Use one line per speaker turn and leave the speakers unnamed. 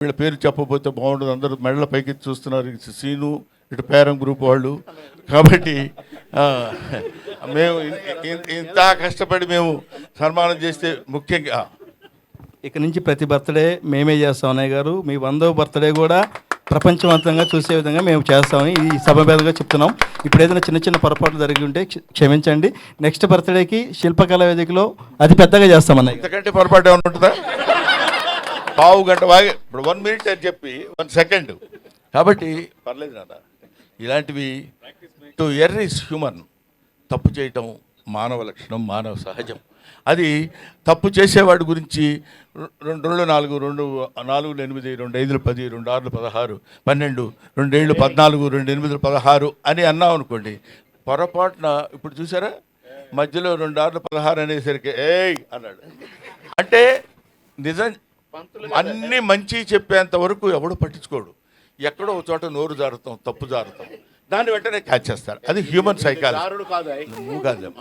వీళ్ళ పేరు చెప్పబోతే బాగుండదు, అందరూ మెడల పైకి చూస్తున్నారు, ఇటు సీను ఇటు పేరం గ్రూప్ వాళ్ళు. కాబట్టి మేము ఇంత కష్టపడి మేము సన్మానం చేస్తే ముఖ్యంగా
ఇక నుంచి ప్రతి బర్త్డే మేమే చేస్తాం అన్నయ్య గారు. మీ 100వ బర్త్డే కూడా ప్రపంచవంతంగా చూసే విధంగా మేము చేస్తామని ఈ సభ మీదుగా చెప్తున్నాం. ఇప్పుడు ఏదైనా చిన్న చిన్న పొరపాట్లు జరిగి ఉంటే క్షమించండి. నెక్స్ట్ బర్త్డేకి శిల్పకళా వేదికలో అతి పెద్దగా చేస్తాం అన్నయ్య.
ఇంతకంటే పొరపాటు ఏమైనా ఉంటుందా? పావు గంట వాగే, ఇప్పుడు 1 minute అని చెప్పి 1 second. కాబట్టి పర్లేదు నాన్న, ఇలాంటివి టు ఎర్ర్ ఇస్ హ్యూమన్. తప్పు చేయటం మానవ లక్షణం, మానవ సహజం. అది తప్పు చేసేవాడి గురించి 2 2 4 2 4 8 2 5 10 2 6 16 12 2 7 14 2 8 16 అని అన్నాం అనుకోండి, పొరపాటున ఇప్పుడు చూసారా మధ్యలో 2 6 16 అనేసరికి ఏయ్ అన్నాడు అంటే నిజం. అన్నీ మంచి చెప్పేంత వరకు ఎవడు పట్టించుకోడు. ఎక్కడో ఒక చోట నోరు జారుతాం, తప్పు జారుతాం, దాన్ని వెంటనే క్యాచ్ చేస్తారు. అది హ్యూమన్ సైకాలజీ. నువ్వు కాదు